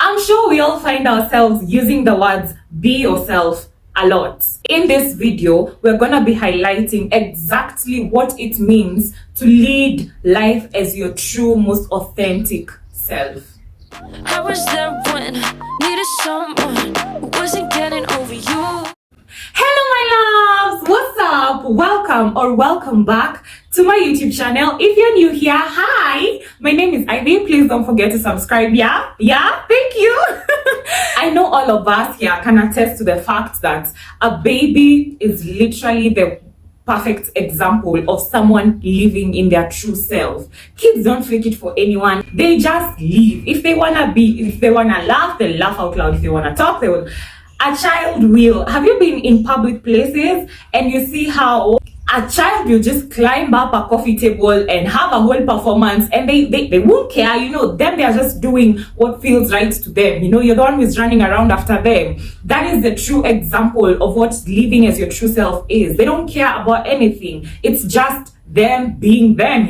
I'm sure we all find ourselves using the words be yourself a lot. In this video, we're going to be highlighting exactly what it means to lead life as your true, most authentic self. I was there when needed someone who wasn't getting over you. Hello my loves, what's up? Welcome back to my YouTube channel. If you're new here, hi, my name is Ivy. Please don't forget to subscribe. Yeah, thank you. I know all of us here can attest to the fact that a baby is literally the perfect example of someone living in their true self. Kids don't fake it for anyone. They just live. If they wanna laugh, they laugh out loud. If they wanna talk, they will. A child will. Have you been in public places and you see how a child will just climb up a coffee table and have a whole performance and they won't care, them, they are just doing what feels right to them. You're the one who's running around after them. That is the true example of what living as your true self is. They don't care about anything. It's just them being them,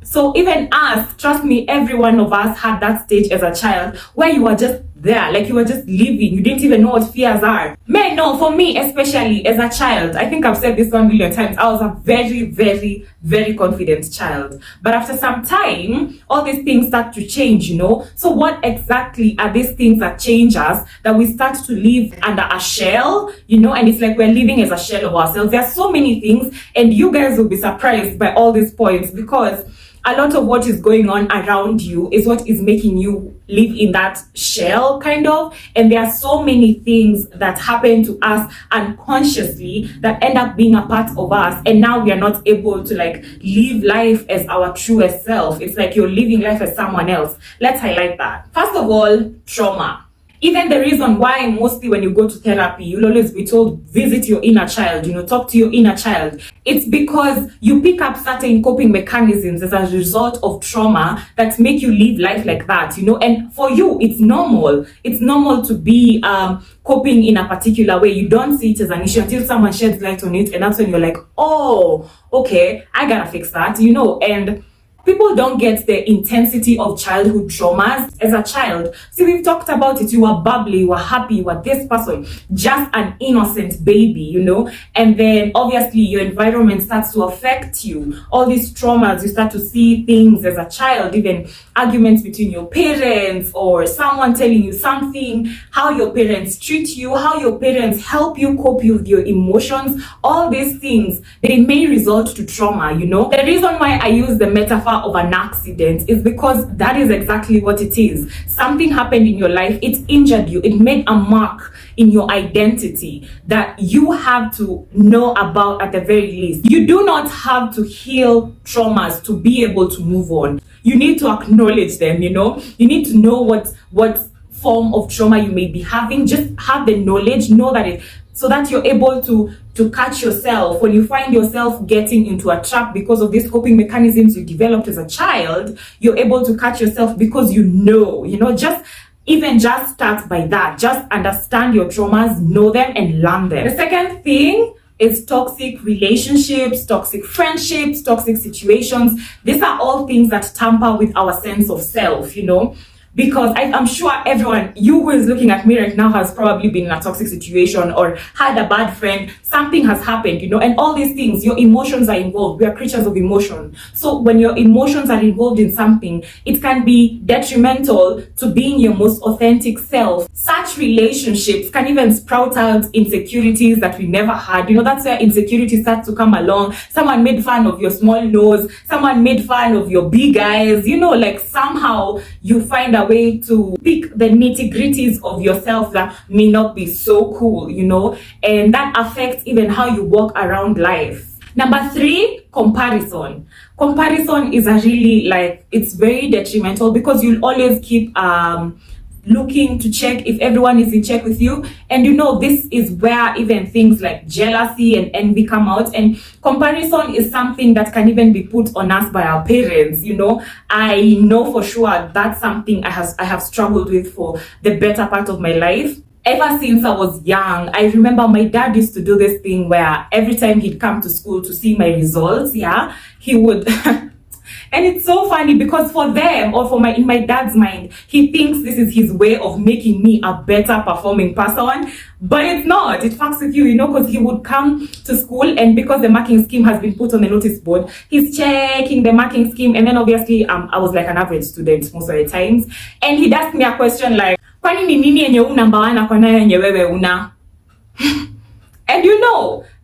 So even us, trust me, every one of us had that stage as a child where you were just there, like you were just living. You didn't even know what fears are. Man, no, for me, especially as a child, I think I've said this 1 million times, I was a very, very, very confident child. But after some time, all these things start to change, So what exactly are these things that change us, that we start to live under a shell, and it's like we're living as a shell of ourselves. There are so many things, and you guys will be surprised by all these points, because a lot of what is going on around you is what is making you live in that shell, kind of. And there are so many things that happen to us unconsciously that end up being a part of us. And now we are not able to live life as our truest self. It's like you're living life as someone else. Let's highlight that. First of all, trauma. Even the reason why mostly when you go to therapy, you'll always be told, visit your inner child, talk to your inner child. It's because you pick up certain coping mechanisms as a result of trauma that make you live life like that, And for you, it's normal. It's normal to be coping in a particular way. You don't see it as an issue until someone sheds light on it. And that's when you're like, oh, okay, I gotta fix that, and people don't get the intensity of childhood traumas as a child. See, we've talked about it. You were bubbly, you were happy, you were this person, just an innocent baby, And then obviously your environment starts to affect you. All these traumas, you start to see things as a child, even arguments between your parents or someone telling you something, how your parents treat you, how your parents help you cope with your emotions. All these things, they may result to trauma, The reason why I use the metaphor of an accident is because that is exactly what it is. Something happened in your life, it injured you, it made a mark in your identity that you have to know about at the very least. You do not have to heal traumas to be able to move on. You need to acknowledge them, You need to know what form of trauma you may be having. Just have the knowledge, know that so that you're able to catch yourself when you find yourself getting into a trap because of these coping mechanisms you developed as a child. You're able to catch yourself because just start by that. Just understand your traumas, know them, and learn them. The second thing is toxic relationships, toxic friendships, toxic situations. These are all things that tamper with our sense of self, Because I'm sure everyone, you who is looking at me right now, has probably been in a toxic situation or had a bad friend. Something has happened, and all these things, your emotions are involved. We are creatures of emotion. So when your emotions are involved in something, it can be detrimental to being your most authentic self. Such relationships can even sprout out insecurities that we never had. That's where insecurity starts to come along. Someone made fun of your small nose. Someone made fun of your big eyes. Somehow you find a way to pick the nitty-gritties of yourself that may not be so cool, and that affects even how you walk around life. Number 3, comparison. Comparison is it's very detrimental because you'll always keep looking to check if everyone is in check with you. And this is where even things like jealousy and envy come out. And comparison is something that can even be put on us by our parents. I know for sure that's something I have struggled with for the better part of my life. Ever since I was young, I remember my dad used to do this thing where every time he'd come to school to see my results, he would And it's so funny because for them, or in my dad's mind, he thinks this is his way of making me a better performing person, but it's not. It fucks with you, because he would come to school, and because the marking scheme has been put on the notice board, he's checking the marking scheme, and then obviously I was like an average student most of the times, and he'd ask me a question like, kwani ni nini yenye number 1 na kwa nayo yenye wewe una? And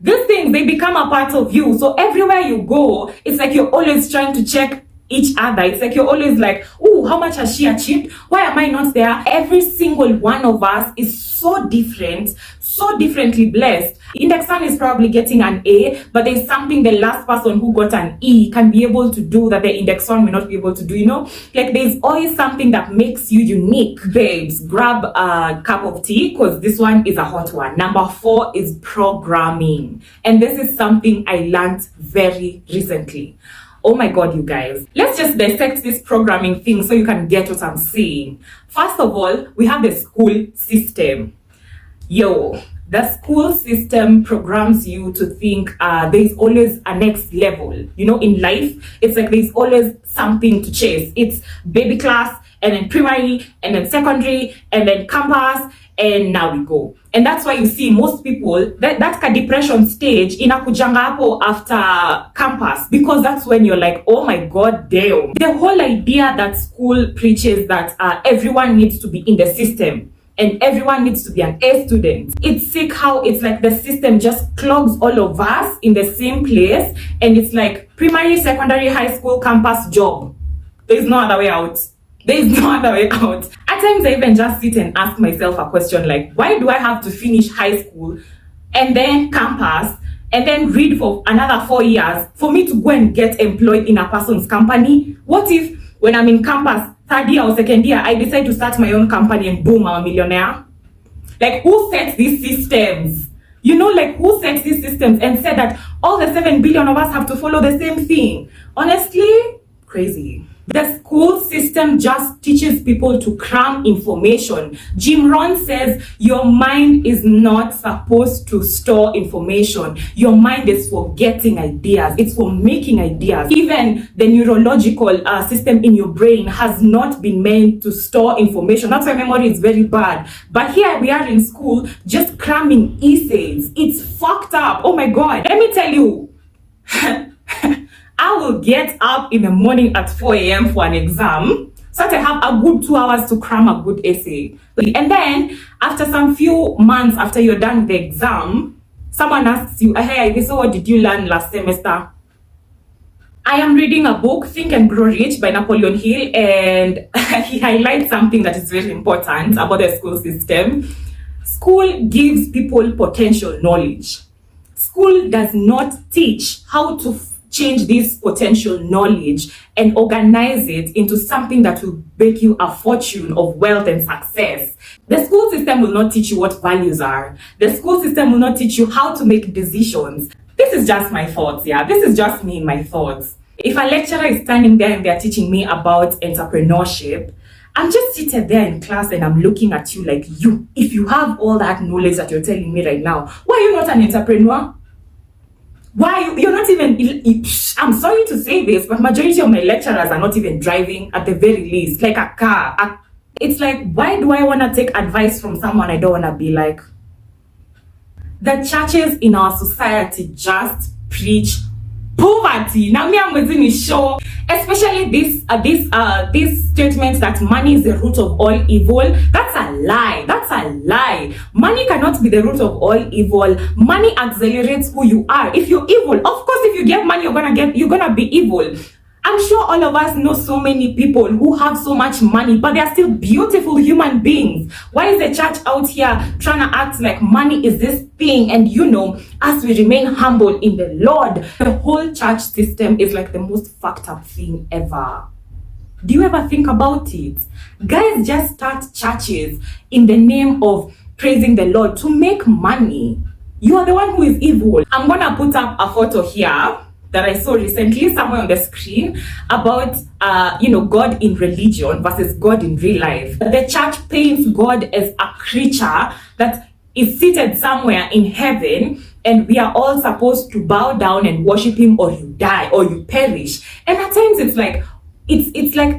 these things, they become a part of you. So everywhere you go, it's like you're always trying to check each other. It's like you're always like, oh, how much has she achieved? Why am I not there? Every single one of us is so different, so differently blessed. Index one is probably getting an A, but there's something the last person who got an E can be able to do that the index one may not be able to do, Like there's always something that makes you unique. Babes, grab a cup of tea because this one is a hot one. Number 4 is programming. And this is something I learned very recently. Oh my God, you guys. Let's just dissect this programming thing so you can get what I'm saying. First of all, we have the school system. The school system programs you to think there's always a next level. In life, it's like there's always something to chase. It's baby class, and then primary, and then secondary, and then campus, and now we go. And that's why you see most people, that depression stage inakujanga hapo after campus, because that's when you're like, oh my God, damn. The whole idea that school preaches that everyone needs to be in the system and everyone needs to be an A student. It's sick how it's like the system just clogs all of us in the same place, and it's like primary, secondary, high school, campus, job. There's no other way out. There is no other way out. At times I even just sit and ask myself a question like, why do I have to finish high school and then campus and then read for another 4 years for me to go and get employed in a person's company? What if when I'm in campus, 3rd year or 2nd year, I decide to start my own company and boom, I'm a millionaire? Like, who sets these systems? Who sets these systems and said that all the 7 billion of us have to follow the same thing? Honestly, crazy. The school system just teaches people to cram information. Jim Rohn says your mind is not supposed to store information. Your mind is for getting ideas. It's for making ideas. Even the neurological system in your brain has not been meant to store information. That's why memory is very bad. But here we are in school just cramming essays. It's fucked up. Oh my God. Let me tell you. I will get up in the morning at 4 a.m. for an exam, so that I have a good 2 hours to cram a good essay. And then, after some few months after you're done with the exam, someone asks you, hey, so what did you learn last semester? I am reading a book, Think and Grow Rich by Napoleon Hill, and he highlights something that is very important about the school system. School gives people potential knowledge. School does not teach how to change this potential knowledge and organize it into something that will make you a fortune of wealth and success. The school system will not teach you what values are. The school system will not teach you how to make decisions. This is just my thoughts, This is just me and my thoughts. If a lecturer is standing there and they're teaching me about entrepreneurship, I'm just seated there in class and I'm looking at you like, if you have all that knowledge that you're telling me right now, why are you not an entrepreneur? Why you're not even, I'm sorry to say this, but majority of my lecturers are not even driving at the very least, like a car. It's like, why do I want to take advice from someone I don't want to be like? The churches in our society just preach poverty. Now me, I'm going to show, especially this statement that money is the root of all evil. That's a lie. That's a lie. Money cannot be the root of all evil. Money accelerates who you are. If you're evil, of course, if you get money, you're gonna be evil. I'm sure all of us know so many people who have so much money, but they are still beautiful human beings. Why is the church out here trying to act like money is this thing? And as we remain humble in the Lord, the whole church system is like the most fucked up thing ever. Do you ever think about it? Guys just start churches in the name of praising the Lord to make money. You are the one who is evil. I'm gonna put up a photo here that I saw recently somewhere on the screen about God in religion versus God in real life. The church paints God as a creature that is seated somewhere in heaven and we are all supposed to bow down and worship him, or you die or you perish. And at times it's like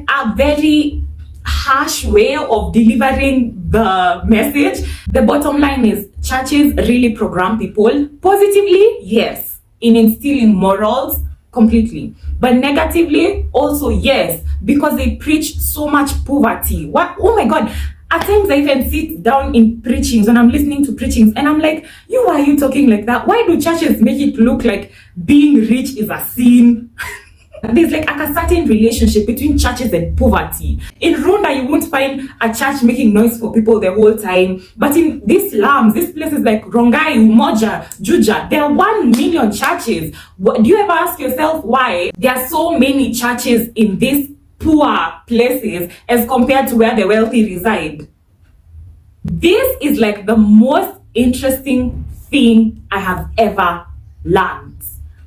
a very harsh way of delivering the message. The bottom line is, churches really program people positively, yes, in instilling morals, completely, but negatively also, yes, because they preach so much poverty. What? Oh my God, at times I even sit down in preachings when I'm listening to preachings and I'm like, why are you talking like that? Why do churches make it look like being rich is a sin? There's like a certain relationship between churches and poverty. In Rwanda, you won't find a church making noise for people the whole time. But in these slums, these places like Rongai, Umoja, Juja, there are 1 million churches. Do you ever ask yourself why there are so many churches in these poor places as compared to where the wealthy reside? This is like the most interesting thing I have ever learned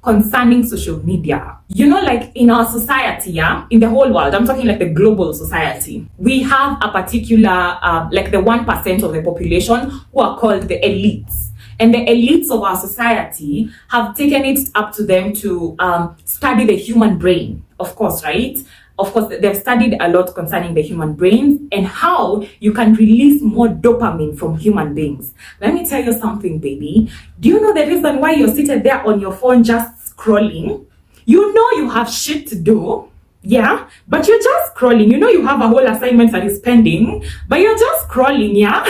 concerning social media. Like in our society, in the whole world, I'm talking like the global society, we have a particular, like the 1% of the population who are called the elites. And the elites of our society have taken it up to them to study the human brain, of course, right? Of course, they've studied a lot concerning the human brain and how you can release more dopamine from human beings. Let me tell you something, baby. Do you know the reason why you're seated there on your phone just scrolling? You know you have shit to do, yeah? But you're just scrolling. You know you have a whole assignment that is pending, but you're just scrolling, yeah?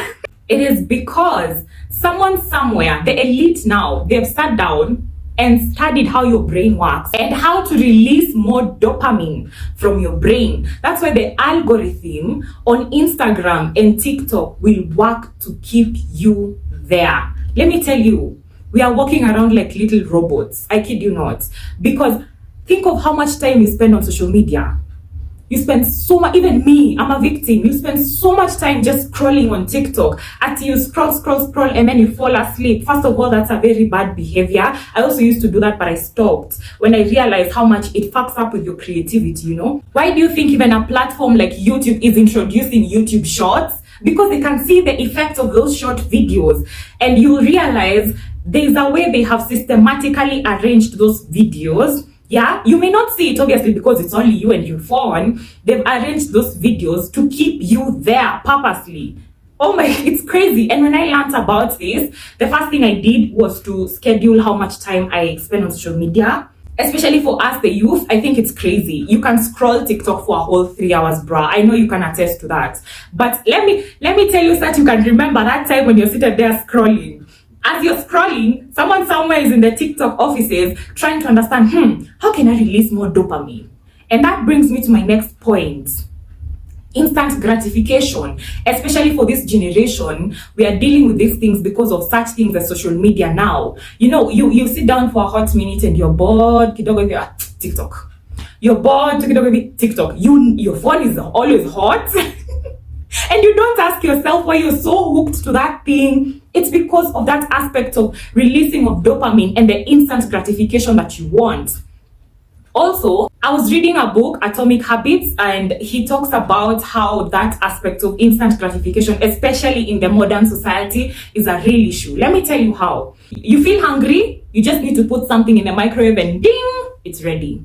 It is because someone somewhere, the elite now, they've sat down and studied how your brain works and how to release more dopamine from your brain. That's why the algorithm on Instagram and TikTok will work to keep you there. Let me tell you, we are walking around like little robots. I kid you not. Because think of how much time you spend on social media. You spend so much, even me, I'm a victim. You spend so much time just scrolling on TikTok until you scroll, and then you fall asleep. First of all, that's a very bad behavior. I also used to do that, but I stopped when I realized how much it fucks up with your creativity, Why do you think even a platform like YouTube is introducing YouTube Shorts? Because they can see the effects of those short videos, and you realize there's a way they have systematically arranged those videos. Yeah, you may not see it obviously because it's only you and your phone. They've arranged those videos to keep you there purposely. Oh my, it's crazy. And when I learned about this, the first thing I did was to schedule how much time I spend on social media. Especially for us, the youth, I think it's crazy. You can scroll TikTok for a whole 3 hours, bruh. I know you can attest to that. But let me tell you so that you can remember that time when you're seated there scrolling. As you're scrolling, someone somewhere is in the TikTok offices trying to understand, how can I release more dopamine? And that brings me to my next point. Instant gratification, especially for this generation, we are dealing with these things because of such things as social media now. You sit down for a hot minute and you're bored, kidogo TikTok. You're bored, kidogo TikTok. Your phone is always hot. And you don't ask yourself why you're so hooked to that thing. It's because of that aspect of releasing of dopamine and the instant gratification that you want. Also, I was reading a book, Atomic Habits, and he talks about how that aspect of instant gratification, especially in the modern society, is a real issue. Let me tell you how. You feel hungry, you just need to put something in the microwave and ding, it's ready.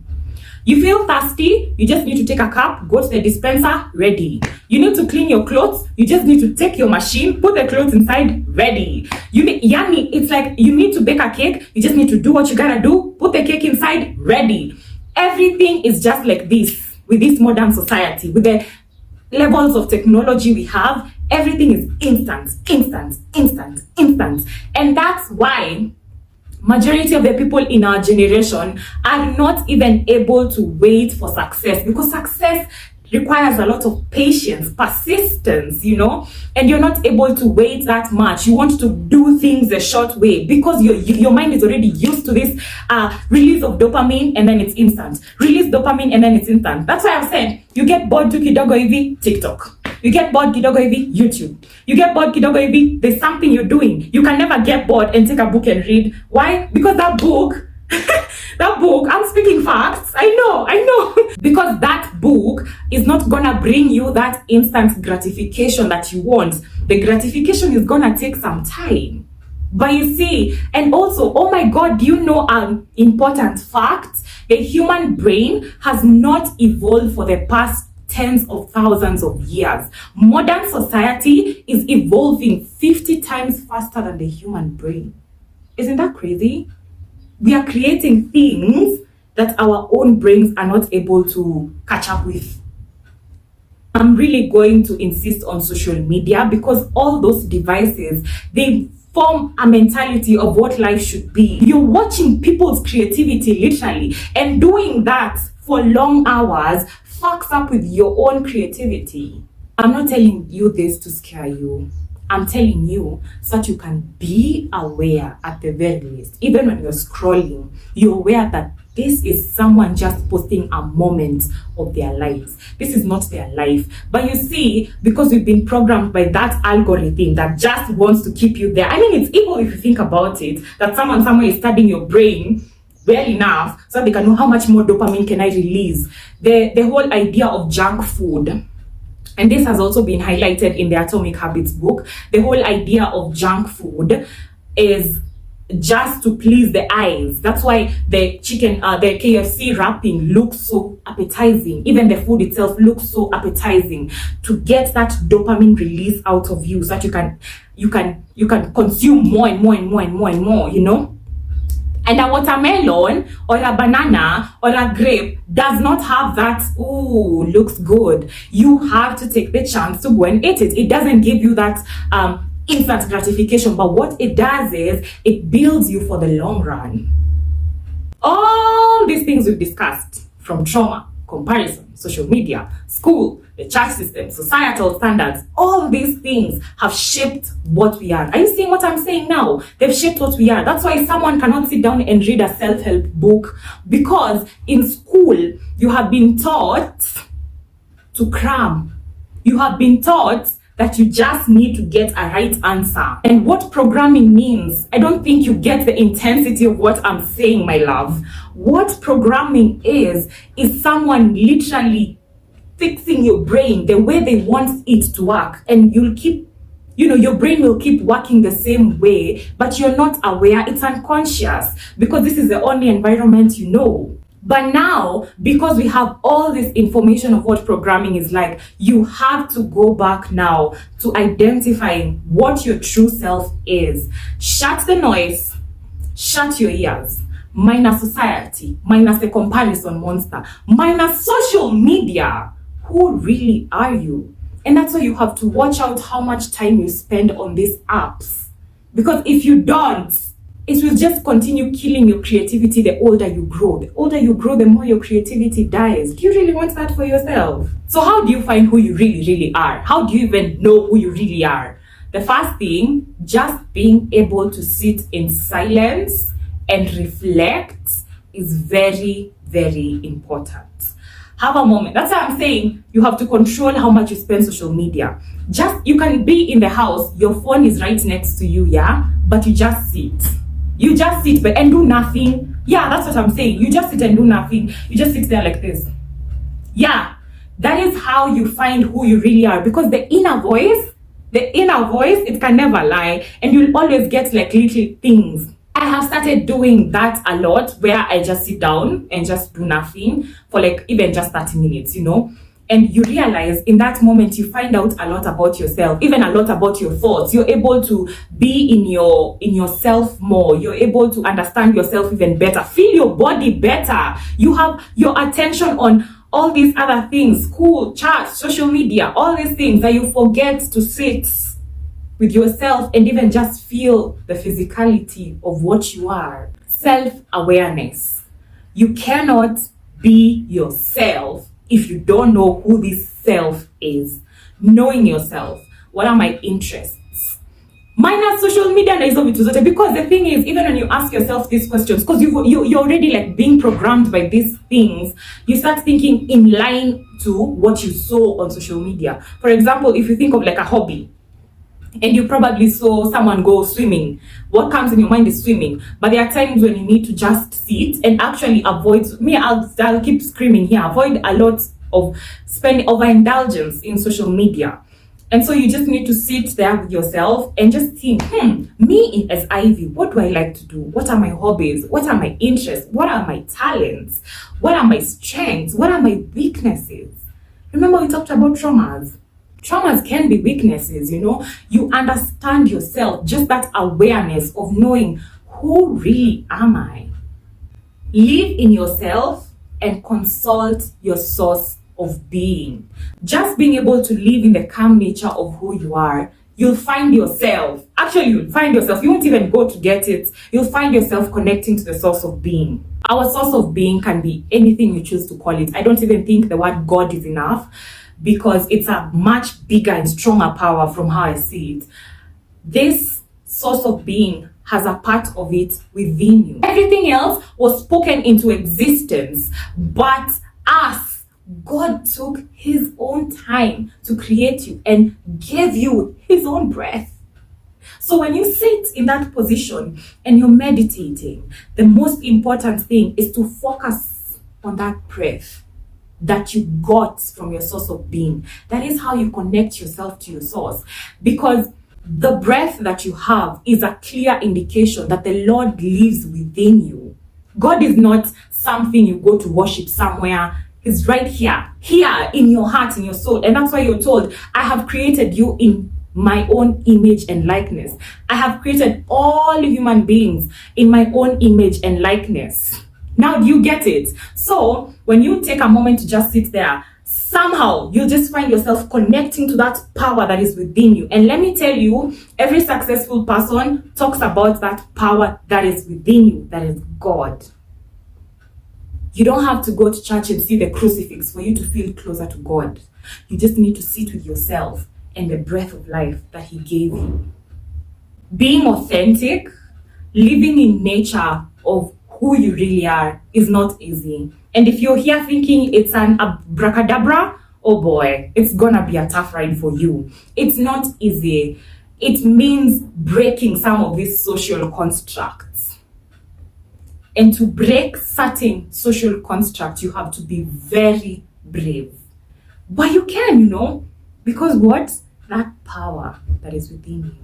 You feel thirsty, you just need to take a cup, go to the dispenser, ready. You need to clean your clothes, you just need to take your machine, put the clothes inside, ready. It's like you need to bake a cake, you just need to do what you gotta do, put the cake inside, ready. Everything is just like this with this modern society, with the levels of technology we have. Everything is instant. And that's why majority of the people in our generation are not even able to wait for success, because success requires a lot of patience, persistence, and you're not able to wait that much. You want to do things the short way because your mind is already used to this release of dopamine and then it's instant. Release dopamine and then it's instant. That's why I've said you get bored to kidogo hivi, TikTok. You get bored kidogo hivi, YouTube. You get bored kidogo hivi, there's something you're doing. You can never get bored and take a book and read. Why? Because that book, I'm speaking facts. I know. Because that book is not gonna bring you that instant gratification that you want. The gratification is gonna take some time. But you see, and also, oh my God, do you know an important fact? The human brain has not evolved for the past tens of thousands of years. Modern society is evolving 50 times faster than the human brain. Isn't that crazy? We are creating things that our own brains are not able to catch up with. I'm really going to insist on social media because all those devices, they form a mentality of what life should be. You're watching people's creativity literally, and doing that for long hours fucks up with your own creativity. I'm not telling you this to scare you. I'm telling you so that you can be aware at the very least. Even when you're scrolling, you're aware that this is someone just posting a moment of their lives. This is not their life. But you see, because we've been programmed by that algorithm that just wants to keep you there. I mean, it's evil if you think about it, that someone somewhere is studying your brain well enough so they can know how much more dopamine can I release. The whole idea of junk food. And this has also been highlighted in the Atomic Habits book. The whole idea of junk food is just to please the eyes. That's why the KFC wrapping looks so appetizing. Even the food itself looks so appetizing, to get that dopamine release out of you so that you can consume more and more and more and more and more, you know? And a watermelon or a banana or a grape does not have that, ooh, looks good. You have to take the chance to go and eat it. It doesn't give you that instant gratification, but what it does is it builds you for the long run. All these things we've discussed, from trauma, comparison, social media, school, the church system, societal standards, all these things have shaped what we are. Are you seeing what I'm saying now? They've shaped what we are. That's why someone cannot sit down and read a self-help book, because in school you have been taught to cram. You have been taught that you just need to get a right answer. And what programming means, I don't think you get the intensity of what I'm saying, my love. What programming is someone literally fixing your brain the way they want it to work. And you'll keep, your brain will keep working the same way, but you're not aware. It's unconscious because this is the only environment you know. But now, because we have all this information of what programming is like, you have to go back now to identifying what your true self is. Shut the noise, shut your ears, minus society, minus the comparison monster, minus social media. Who really are you? And that's why you have to watch out how much time you spend on these apps. Because if you don't, it will just continue killing your creativity the older you grow. The older you grow, the more your creativity dies. Do you really want that for yourself? So how do you find who you really, really are? How do you even know who you really are? The first thing, just being able to sit in silence and reflect is very, very important. Have a moment. That's why I'm saying you have to control how much you spend social media. You can be in the house, your phone is right next to you, yeah? But you just sit. You just sit and do nothing. Yeah, that's what I'm saying. You just sit and do nothing. You just sit there like this. Yeah, that is how you find who you really are. Because the inner voice, it can never lie. And you'll always get like little things. I have started doing that a lot, where I just sit down and just do nothing for like even just 30 minutes, And you realize in that moment, you find out a lot about yourself, even a lot about your thoughts. You're able to be in yourself more. You're able to understand yourself even better, feel your body better. You have your attention on all these other things, school, church, social media, all these things that you forget to sit with yourself and even just feel the physicality of what you are. Self-awareness. You cannot be yourself if you don't know who this self is. Knowing yourself. What are my interests? Minus social media na hizo vitu zote. Because the thing is, even when you ask yourself these questions, because you're already like being programmed by these things, you start thinking in line to what you saw on social media. For example, if you think of like a hobby, and you probably saw someone go swimming, what comes in your mind is swimming. But there are times when you need to just sit and actually avoid. I'll keep screaming here. Avoid a lot of overindulgence in social media. And so you just need to sit there with yourself and just think, me as Ivy, what do I like to do? What are my hobbies? What are my interests? What are my talents? What are my strengths? What are my weaknesses? Remember we talked about traumas. Traumas can be weaknesses, you know. You understand yourself, just that awareness of knowing, who really am I? Live in yourself and consult your source of being. Just being able to live in the calm nature of who you are, you'll find yourself. Actually, you'll find yourself. You won't even go to get it. You'll find yourself connecting to the source of being. Our source of being can be anything you choose to call it. I don't even think the word God is enough, because it's a much bigger and stronger power from how I see it. This source of being has a part of it within you. Everything else was spoken into existence, but us, God took his own time to create you and gave you his own breath. So when you sit in that position and you're meditating, the most important thing is to focus on that breath that you got from your source of being. That is how you connect yourself to your source, because the breath that you have is a clear indication that the Lord lives within you. God is not something you go to worship somewhere. He's right here in your heart, in your soul. And that's why you're told, I have created you in my own image and likeness. I have created all human beings in my own image and likeness. Now, do you get it? So when you take a moment to just sit there, somehow you'll just find yourself connecting to that power that is within you. And let me tell you, every successful person talks about that power that is within you, that is God. You don't have to go to church and see the crucifix for you to feel closer to God. You just need to sit with yourself and the breath of life that he gave you. Being authentic, living in nature of who you really are is not easy. And if you're here thinking it's an abracadabra, oh boy, it's gonna be a tough ride for you. It's not easy. It means breaking some of these social constructs. And to break certain social constructs, you have to be very brave. But you can, you know, because what? That power that is within you.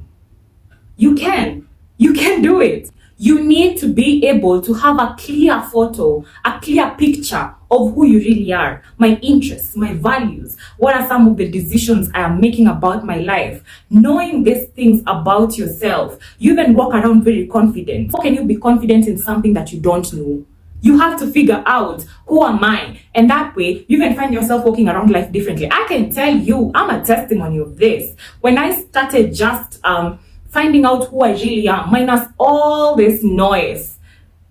You can do it. You need to be able to have a clear photo, a clear picture of who you really are, my interests, my values, what are some of the decisions I am making about my life. Knowing these things about yourself, you then walk around very confident. How can you be confident in something that you don't know? You have to figure out, who am I? And that way, you can find yourself walking around life differently. I can tell you, I'm a testimony of this. When I started just finding out who I really am, minus all this noise,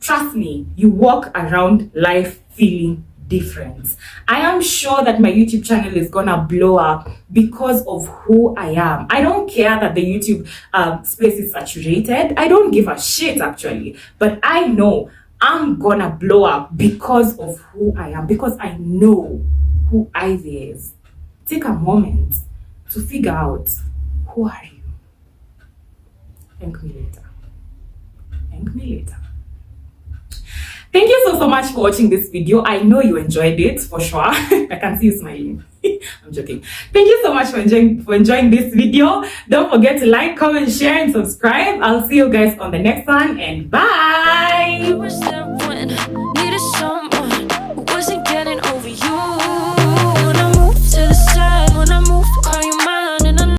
trust me, you walk around life feeling different. I am sure that my YouTube channel is gonna blow up because of who I am. I don't care that the YouTube space is saturated. I don't give a shit actually, but I know I'm gonna blow up because of who I am, because I know who Ivy is. Take a moment to figure out, who are you? Thank me later. Thank me later. Thank you so much for watching this video. I know you enjoyed it for sure. I can see you smiling. I'm joking. Thank you so much for enjoying this video. Don't forget to like, comment, share, and subscribe. I'll see you guys on the next one, and bye. You were there when